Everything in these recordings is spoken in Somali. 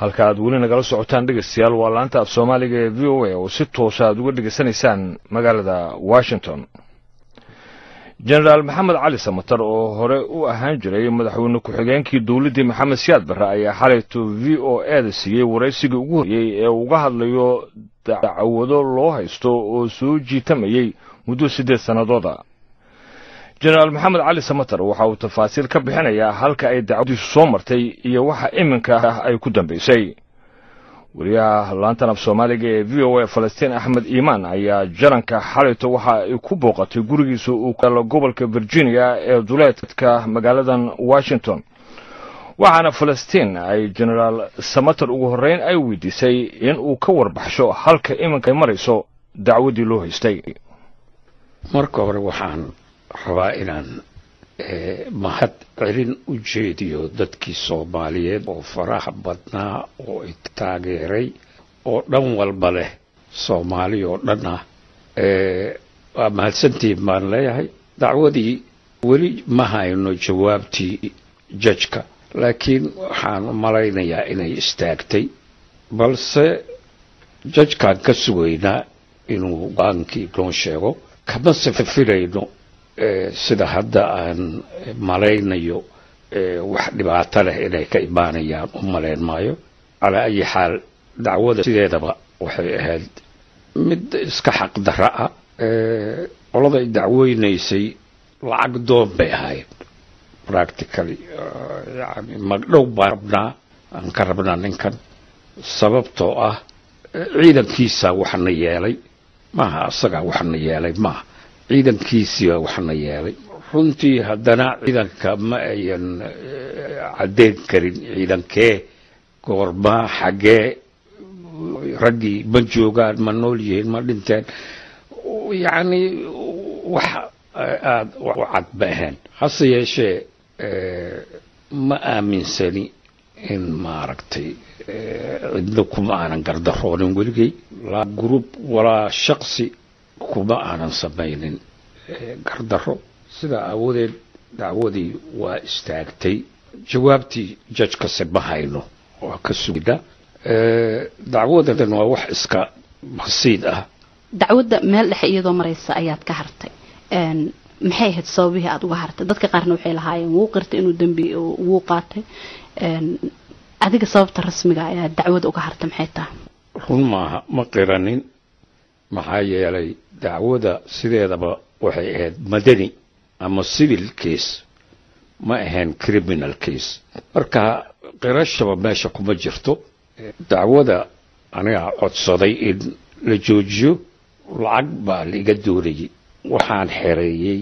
halka aad weli nagala socotaan dhegeystayaal waa laanta af Soomaaliga ee VOA oo si toos ah uga dhageysanaysaan magaalada Washington. General Maxamed Cali Samatar oo hore u ahaan jiray madaxweyne ku-xigeenkii dawladda Maxamed Siyaad Barre ayaa xalayto VOA da siiyay waraysiga ugu horeeyay ee uga hadlayo dacwado loo haysto oo soo jiitamayay muddo 8 sanadood. General Maxamed Cali Samatar waxa uu tafaasiil ka bixinayaa halka ay dacwadiisu soo martay iyo waxa iminka ay ku dambeysay. wariyaha laanta af Soomaaliga ee VOA Falastiin Axmed Iimaan ayaa jaranka xalayto waxa ay ku booqatay gurigiisa uu ka la gobolka Virginia ee duleedka magaalada Washington. waxaana Falastiin ay General Samatar ugu horeyn ay weydiisay in uu ka warbaxsho halka iminka ay marayso dacwadii loo haystay. marka hore waxaan rabaa inaan mahad celin u jeediyo dadkii Soomaaliyeed oo faraha badnaa oo taageeray oo dhan walba leh Soomaali oo dhan ah waa mahadsantiin baan leeyahay. dacwadii weli ma hayno jawaabtii judge-ka laakiin waxaan u malaynayaa inay istaagtay balse judge-kan ka sugaynaa inuu go'aankii noo sheego kama filayno sida hadda aan malaynayo wax dhibaato leh inay ka imaanayaan u malayn maayo. على أي حال dacwada sideedaba waxay ahayd mid iska xaq darra ah qolada dacweynaysay lacag doon bay ahayd practically yani magdhow baabna aan ka rabnaa ninkan sababtoo ah ciidankiisa waxna yeelay maaha asaga waxna yeelay maaha ciidankiisa waxna yeelay runtii haddana ciidanka ma ayan cadeyn karin ciidankee goorma xagee ragii ma joogaan ma nool yihiin ma dhinteen yani wax aad u cad ma ahayn hase yeeshee ma aaminsani in maaragtay cidna kuma aanan gardaroonin weligay laa group walaa shaksi kuma aanan samaynin gardaro sidaa awoodeed dacwadii waa istaagtay jawaabtii judge-kase ma hayno waa ka sugida dacwadan waa wax iska basiid ah. dacwada meel dhexe iyadoo maraysa ayaad ka hartay maxay ahayd sababihii aad uga hartay? dadka qaarna waxay lahaayeen wuu qirtay inuu dambi uu qaatay adiga sababta rasmiga ah aad dacwada uga hartay maxay tahay? run maaha ma qiranin maxaa yeelay dacwada sideedaba waxay ahayd madani ama civil case ma ahayn criminal case marka qirashaba meesha kuma jirto. dacwada aniga codsaday in la joojiyo lacag baa liga doonayay waxaan xereeyay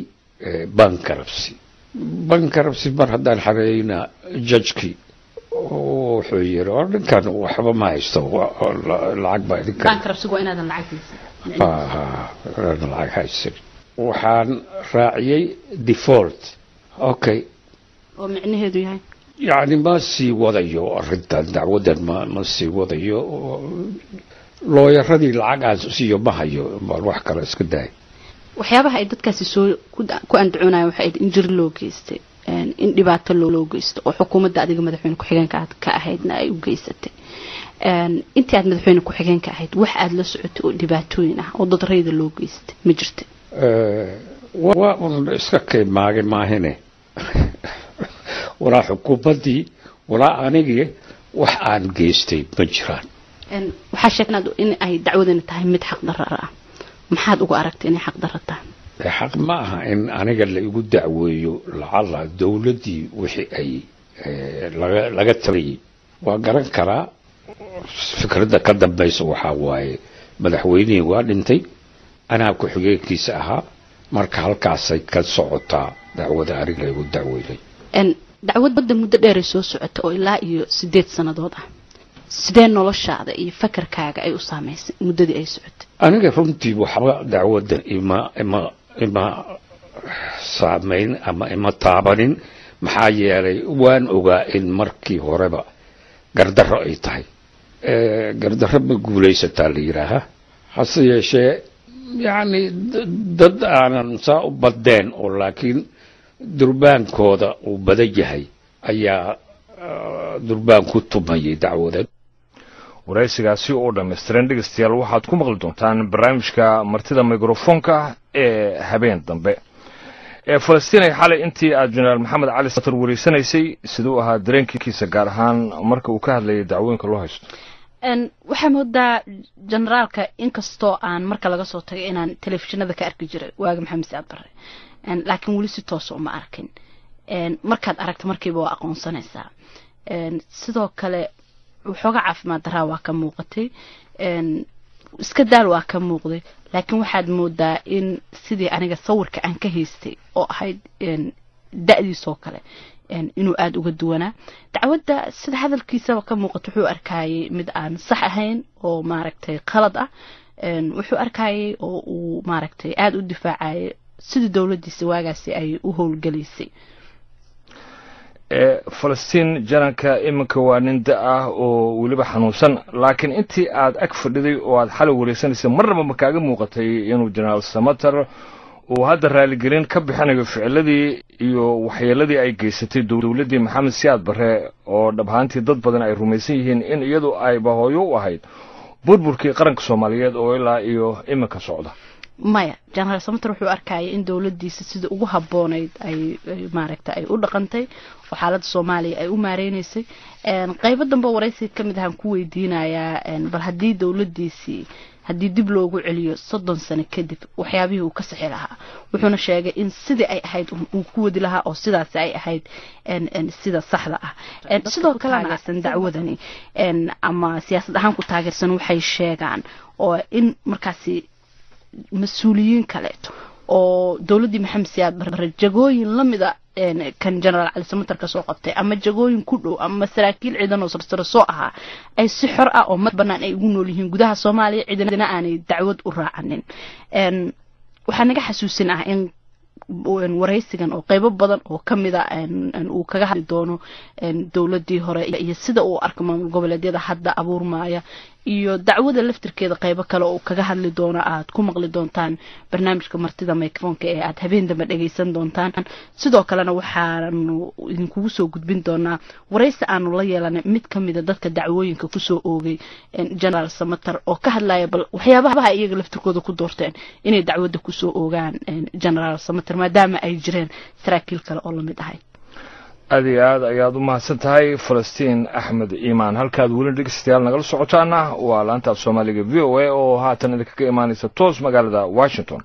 bankruptcy mar haddaan xareeyna judge-kii wuxuu yiri ninkan waxba ma haysto lacag baa idinka bankruptcy waa inaadan lacag haysan waxaan raaciyay default okay oo macnaheedu yahay يعني ما سي وضعيو أردت دعوة ما سي وضعيو لو يردي العقاد سيو ما هيو ما الواح كلاس كداي waxyaabaha ay dadkaasi soo ku andacunayaan waxa ay injir loo geystay in dhibaato loo geysto oo xukuumadda adiga madaxweyne ku xigeenka aad ka ahaydna ay u geysatay intii aad madaxweyne ku xigeenka ahayd wax aad la socotay oo dhibaatooyin ah oo dad rayida loo geystay ma jirtay waa iska keenaagay maahine ولا حكومتي ولا أنيجي وحان جيستي مجران. وحشكنا إن أي دعوة تهي مد حق ضرر محد أقاركت إني حق ضررته. حق معها إن أنا اللي يقول دعوة لعل دولتي وحي أي لقت لي وقرن كرا فكرة كذا بيس وحواي مدحويني وانتي أنا أكو حقيقة كيسها مركز هالكاسي كالصعوطة دعوة أنا اللي يقول دعوة لي. dacwada muddo dheer ay soo socotay oo ilaa iyo 8 sanadood ah sidee noloshaada iyo fakarkaaga ay u saameysay muddadii ay socotay? aniga runtii waxba dacwada ima saameyn ama ima taabanin maxaa yeelay waan ogaa in markii horeba gardarro ay tahay gardarro ma guulaysataa la yiraahaa hase yeeshee yani dad aanan saa u badeen oo laakiin durbaankooda uu badan yahay ayaa durbaan ku tumayay dacwada waraysigaasi oo dhammaystiran dhegeystayaal waxaad ku maqli doontaan barnaamijka martida mikrofoonka ee habeen dambe. Falastiin ay xalay intii aad Generaal Maxamed Cali Satar wareysanaysay sidoo ahaa dareenkiisa gaar ahaan marka uu ka hadlayay dacwooyinka loo haysto. waxaa moodaa generaalka inkastoo aan marka laga soo tagay inaan telefishinada ka arki jiray waaga Maxamed Siyaad Barre laakiin wali si toos uma arkin markaad aragto markiiba waa aqoonsanaysaa sidoo kale wuxuuga caafimaad daraa waa ka muuqatay iska daal waa ka muuqday laakiin waxaad moodaa in sidii aniga sawirka aan ka haystay oo ahayd da'diisoo kale inuu aad uga duwanaa dacwadda sida hadalkiisa ka muuqato wuxuu arkayay mid aan sax ahayn oo maaragtay qalad ah wuxuu arkayay oo uu maaragtay aad u difaacay sida dawladdiisa waagaasi ay u howlgalaysay Falastiin jaranka iminka waa nin da ah oo waliba xanuunsan laakiin intii aad ag fadhiday oo aad xalay wareysanaysay marnaba ma kaaga muuqatay inuu Generaal Samatar uu hadda raaligelin ka bixinayo ficiladii iyo waxyeeladii ay geysatay dawladdii Maxamed Siyaad Barre oo dhabhaantii dad badan ay rumaysan yihiin in iyadu ay bahooyo u ahayd burburkii qaranka Soomaaliyeed oo ilaa iyo iminka socda maya Generaal Samatar wuxuu arkayay in dawladdiisa sida ugu haboonayd ay maaragtay ay u dhaqantay oo xaaladda Soomaaliya ay u maareeysay qayb dambe waraysi kamid ah ku weydiinayaa bal hadii dawladdiisi hadii dib loogu celiyo 30 sano kadib waxyaabihii uu ka saxi lahaa wuxuuna sheegay in sidii ay ahayd uu ku wadi lahaa oo sidaas ay ahayd sida saxda ah sidoo kale aan dacwadani ama siyaasad ahaan ku taageersan waxay sheegaan oo in markaasi mas'uuliyiin kale oo dawladdii Maxamed Siyaad Barre jagooyin lamida kan Generaal Cali Samatar ka soo qabtay ama jagooyin ku dhow ama saraakiil ciidan oo sarsare soo ahaa ay si xor ah oo mad banaan ay ugu nool yihiin gudaha Soomaaliya ciidana aanay dacwad u raacanin waxa naga xasuusin ah in waraysigan oo qaybo badan oo kamid ah uu kaga hadli doono dawladdii hore iyo sida uu arko maamul goboleedyada hadda abuurmaaya iyo dacwada laftirkeeda qaybo kale oo kaga hadli doono aad ku maqli doontaan barnaamijka martida mikrofoonka ee aad habeen dambe dhageysan doontaan sidoo kalena waxaanu idinku soo gudbin doonaa waraysi aanu la yeelanay mid kamid ah dadka dacwooyinka ku soo oogay Generaal Samatar oo ka hadlaya bal waxyaabaha iyaga laftirkooda ku doorteen inay dacwada ku soo oogaan Generaal Samatar maadaama ay jireen saraakiil kale oo la mid ahay aad iyo aad ayaad u mahadsan tahay Falastiin Axmed Iimaan halkaad weli dhegeystayaal nagala socotaana waa laanta Soomaaliga VOA oo haatan idinka imaanaysa toos magaalada Washington